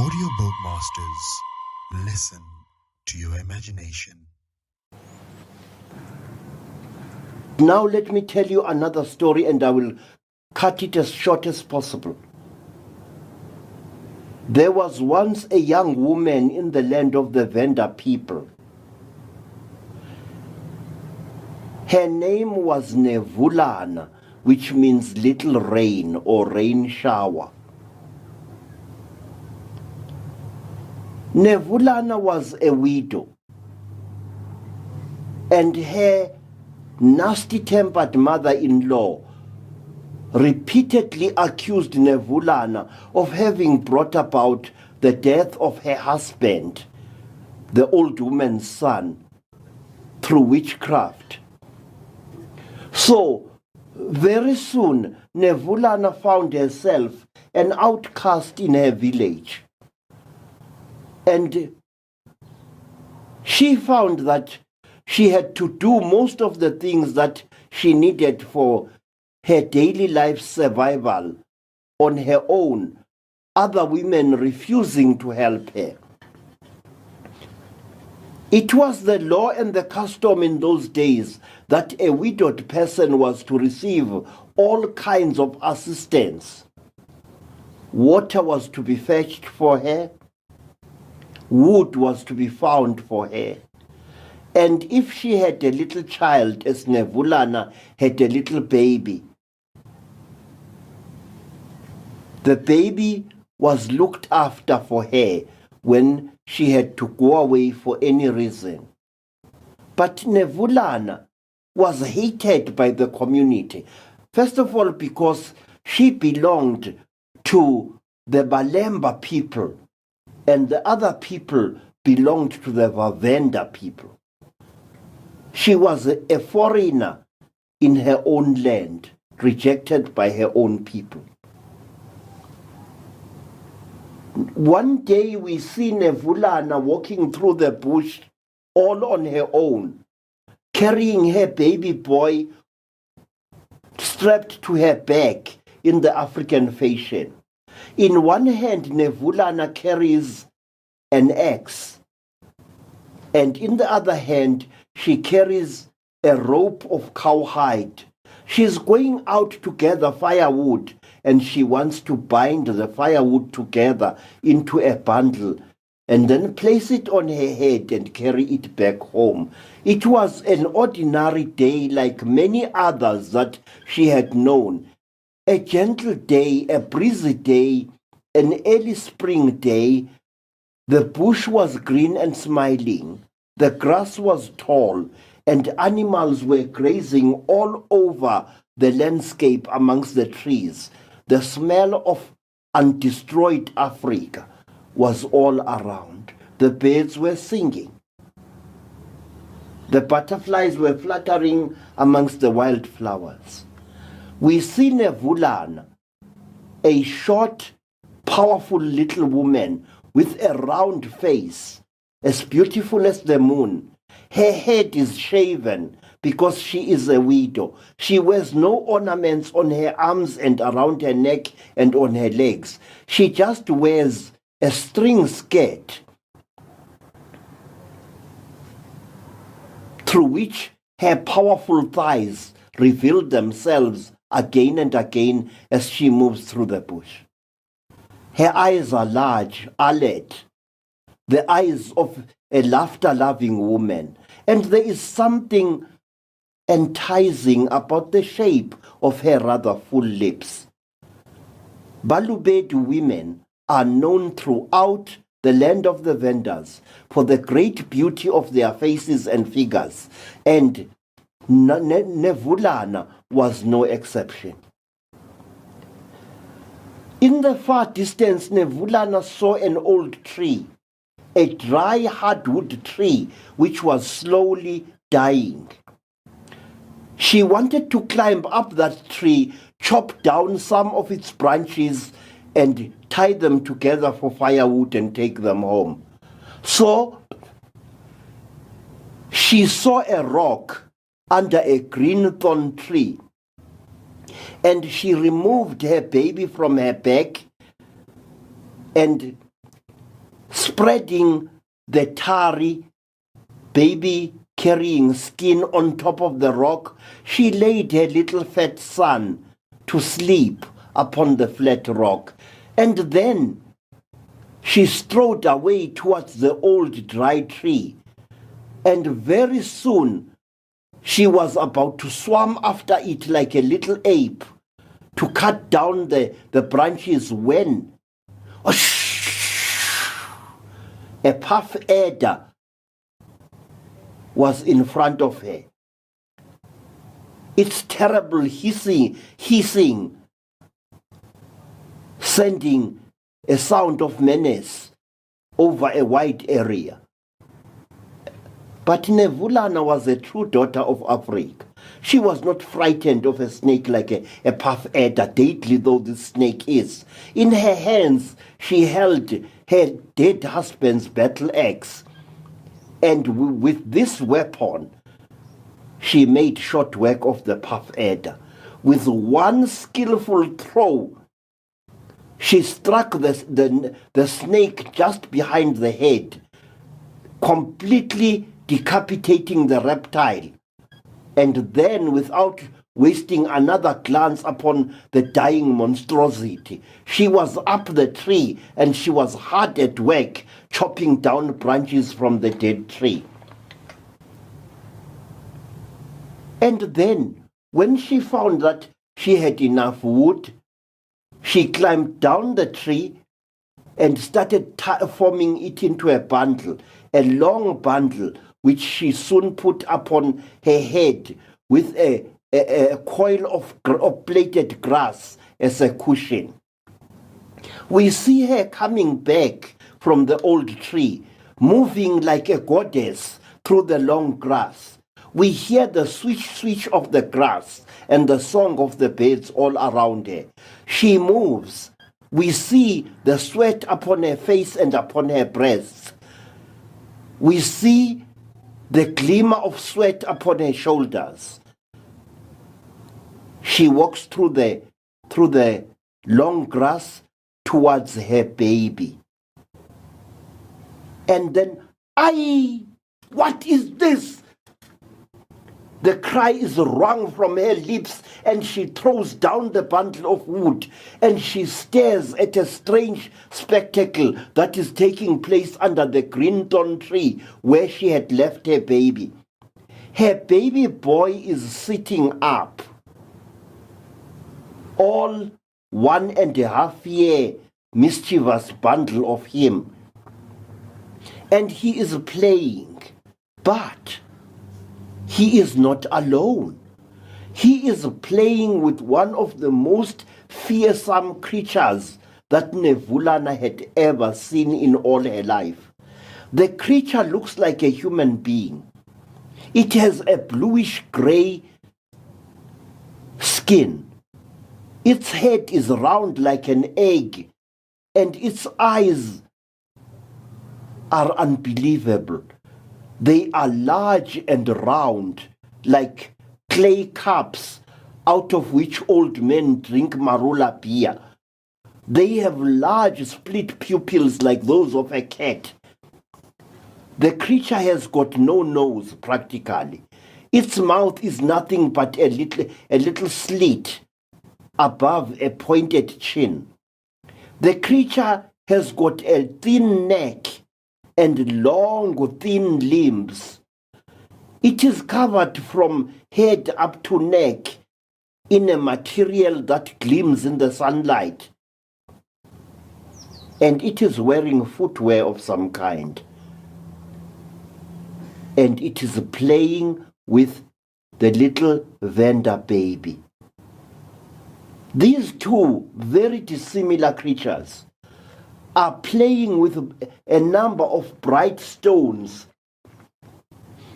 Audiobook Masters, listen to your imagination. Now let me tell you another story, and I will cut it as short as possible. There was once a young woman in the land of the Venda people. Her name was Nevhulana, which means little rain or rain shower. Nevhulana was a widow, and her nasty-tempered mother-in-law repeatedly accused Nevhulana of having brought about the death of her husband, the old woman's son, through witchcraft. So, very soon, Nevhulana found herself an outcast in her village. And she found that she had to do most of the things that she needed for her daily life survival on her own, other women refusing to help her. It was the law and the custom in those days that a widowed person was to receive all kinds of assistance. Water was to be fetched for her. Wood was to be found for her. And if she had a little child, as Nevhulana had a little baby, the baby was looked after for her when she had to go away for any reason. But Nevhulana was hated by the community. First of all, because she belonged to the Balemba people, and the other people belonged to the Venda people. She was a foreigner in her own land, rejected by her own people. One day we see Nevhulana walking through the bush all on her own, carrying her baby boy strapped to her back in the African fashion. In one hand, Nevhulana carries an axe, and in the other hand, she carries a rope of cowhide. She's going out to gather firewood, and she wants to bind the firewood together into a bundle and then place it on her head and carry it back home. It was an ordinary day like many others that she had known. A gentle day, a breezy day, an early spring day. The bush was green and smiling. The grass was tall, and animals were grazing all over the landscape amongst the trees. The smell of undestroyed Africa was all around. The birds were singing. The butterflies were fluttering amongst the wildflowers. We see Nevhulana, a short, powerful little woman with a round face, as beautiful as the moon. Her head is shaven because she is a widow. She wears no ornaments on her arms and around her neck and on her legs. She just wears a string skirt through which her powerful thighs reveal themselves again and again as she moves through the bush. Her eyes are large, alert, the eyes of a laughter-loving woman, and there is something enticing about the shape of her rather full lips. Balobedu women are known throughout the land of the Vendas for the great beauty of their faces and figures, and Nevhulana was no exception. In the far distance, Nevhulana saw an old tree, a dry hardwood tree which was slowly dying. She wanted to climb up that tree, chop down some of its branches, and tie them together for firewood and take them home. So she saw a rock under a green thorn tree, and she removed her baby from her back and spreading the tarry, baby-carrying skin on top of the rock, she laid her little fat son to sleep upon the flat rock. And then she strode away towards the old dry tree. And very soon she was about to swim after it like a little ape to cut down the branches when a puff adder was in front of her. Its terrible hissing, sending a sound of menace over a wide area. But Nevhulana was a true daughter of Africa. She was not frightened of a snake like a puff adder, deadly though this snake is. In her hands, she held her dead husband's battle axe. And with this weapon, she made short work of the puff adder. With one skillful throw, she struck the snake just behind the head, completely decapitating the reptile. And then, without wasting another glance upon the dying monstrosity, she was up the tree and she was hard at work chopping down branches from the dead tree. And then, when she found that she had enough wood, she climbed down the tree and started forming it into a bundle, a long bundle, which she soon put upon her head with a coil of plaited grass as a cushion. We see her coming back from the old tree, moving like a goddess through the long grass. We hear the swish of the grass and the song of the birds all around her. She moves. We see the sweat upon her face and upon her breasts. We see the glimmer of sweat upon her shoulders. She walks through the long grass towards her baby. And then, "Aye, what is this?" The cry is wrung from her lips, and she throws down the bundle of wood, and she stares at a strange spectacle that is taking place under the green thorn tree where she had left her baby. Her baby boy is sitting up, all 1.5 year mischievous bundle of him, and he is playing, but he is not alone. He is playing with one of the most fearsome creatures that Nevhulana had ever seen in all her life. The creature looks like a human being. It has a bluish-gray skin. Its head is round like an egg, and its eyes are unbelievable. They are large and round, like clay cups out of which old men drink marula beer. They have large split pupils like those of a cat. The creature has got no nose practically. Its mouth is nothing but a little slit above a pointed chin. The creature has got a thin neck and long, thin limbs. It is covered from head up to neck in a material that gleams in the sunlight. And it is wearing footwear of some kind. And it is playing with the little Venda baby. These two very dissimilar creatures are playing with a number of bright stones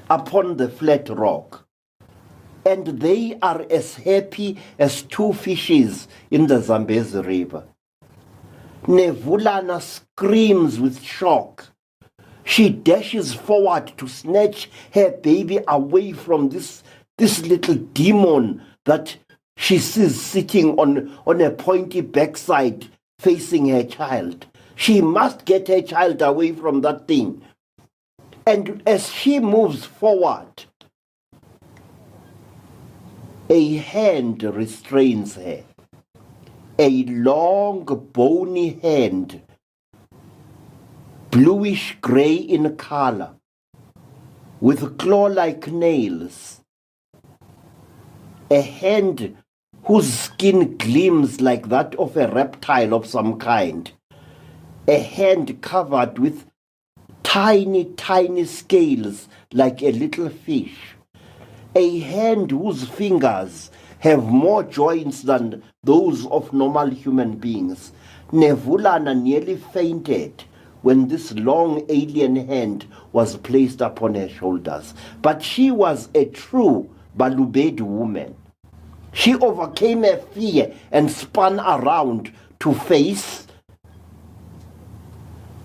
upon the flat rock. And they are as happy as two fishes in the Zambezi River. Nevhulana screams with shock. She dashes forward to snatch her baby away from this little demon that she sees sitting on a pointy backside facing her child. She must get her child away from that thing. And as she moves forward, a hand restrains her. A long, bony hand, bluish-gray in color, with claw-like nails. A hand whose skin gleams like that of a reptile of some kind. A hand covered with tiny, tiny scales like a little fish. A hand whose fingers have more joints than those of normal human beings. Nevhulana nearly fainted when this long alien hand was placed upon her shoulders. But she was a true Balobedu woman. She overcame her fear and spun around to face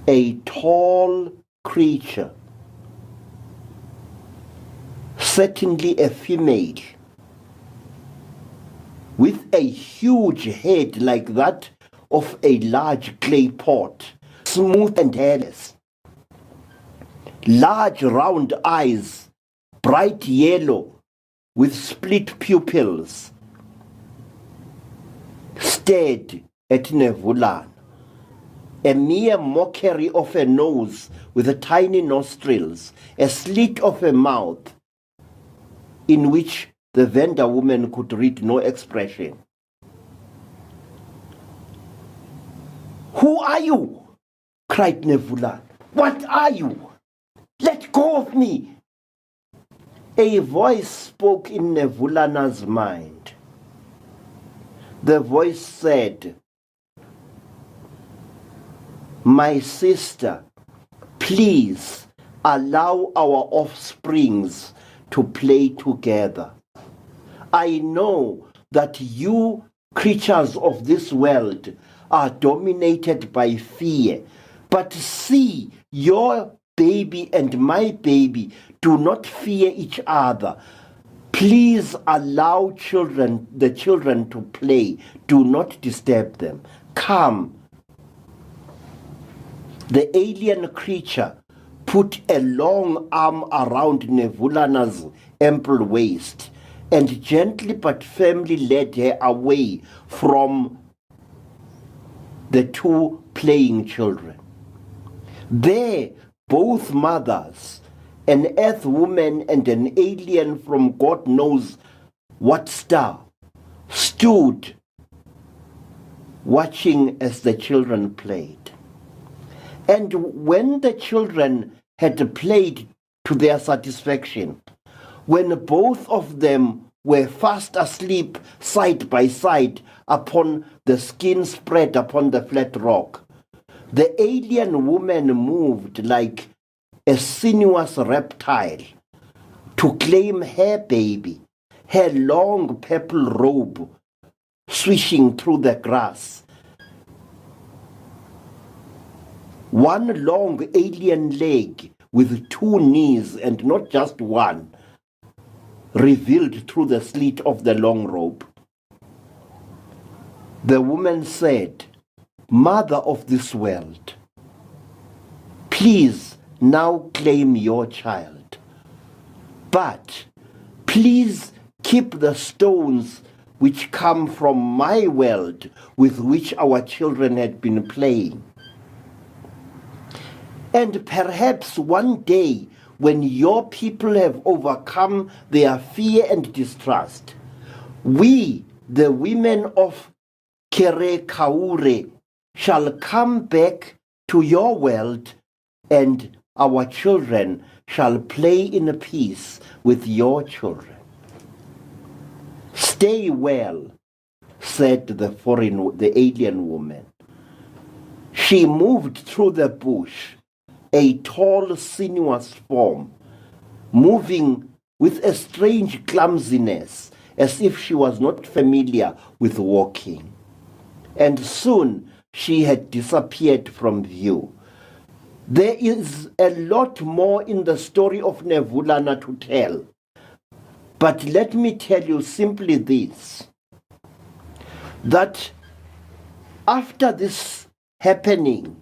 a tall creature, certainly a female, with a huge head like that of a large clay pot, smooth and hairless, large round eyes, bright yellow with split pupils, stared at Nevhulana. A mere mockery of a nose with tiny nostrils, a slit of a mouth in which the Venda woman could read no expression. "Who are you?" cried Nevhulana. "What are you? Let go of me." A voice spoke in Nevhulana's mind. The voice said, "My sister, please allow our offsprings to play together. I know that you creatures of this world are dominated by fear, but see, your baby and my baby do not fear each other. Please allow the children to play. Do not disturb them. Come." The alien creature put a long arm around Nevhulana's ample waist and gently but firmly led her away from the two playing children. There, both mothers, an earth woman and an alien from God knows what star, stood watching as the children played. And when the children had played to their satisfaction, when both of them were fast asleep side by side upon the skin spread upon the flat rock, the alien woman moved like a sinuous reptile to claim her baby, her long purple robe swishing through the grass. One long alien leg with two knees, and not just one, revealed through the slit of the long robe. The woman said, "Mother of this world, please now claim your child. But please keep the stones which come from my world with which our children had been playing. And perhaps one day, when your people have overcome their fear and distrust, we, the women of Kaure, shall come back to your world, and our children shall play in peace with your children." "Stay well," said the alien woman. She moved through the bush, a tall, sinuous form, moving with a strange clumsiness, as if she was not familiar with walking. And soon she had disappeared from view. There is a lot more in the story of Nevhulana to tell, but let me tell you simply this, that after this happening,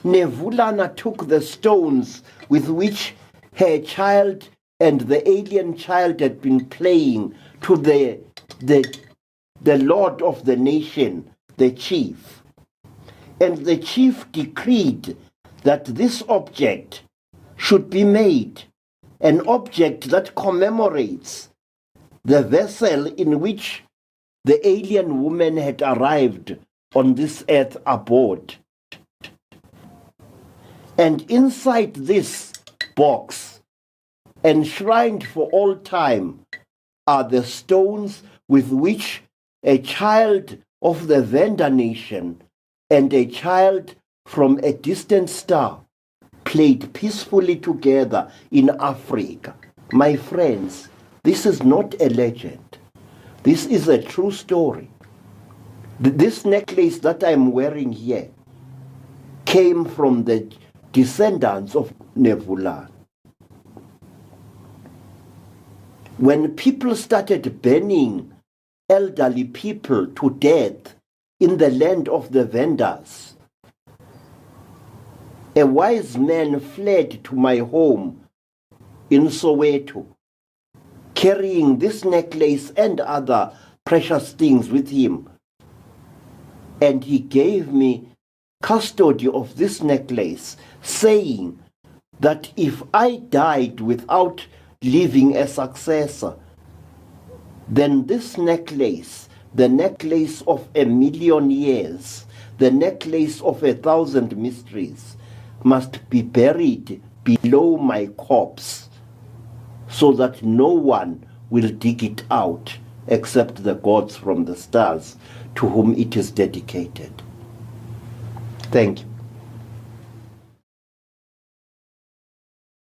Nevhulana took the stones with which her child and the alien child had been playing to the lord of the nation, the chief. And the chief decreed that this object should be made an object that commemorates the vessel in which the alien woman had arrived on this earth aboard. And inside this box, enshrined for all time, are the stones with which a child of the Venda nation and a child from a distant star played peacefully together in Africa. My friends, this is not a legend. This is a true story. This necklace that I'm wearing here came from the descendants of Nevhulana. When people started burning elderly people to death in the land of the Vendas, a wise man fled to my home in Soweto, carrying this necklace and other precious things with him. And he gave me custody of this necklace, saying that if I died without leaving a successor, then this necklace, the necklace of 1,000,000 years, the necklace of 1,000 mysteries, must be buried below my corpse, so that no one will dig it out except the gods from the stars to whom it is dedicated. Thank you.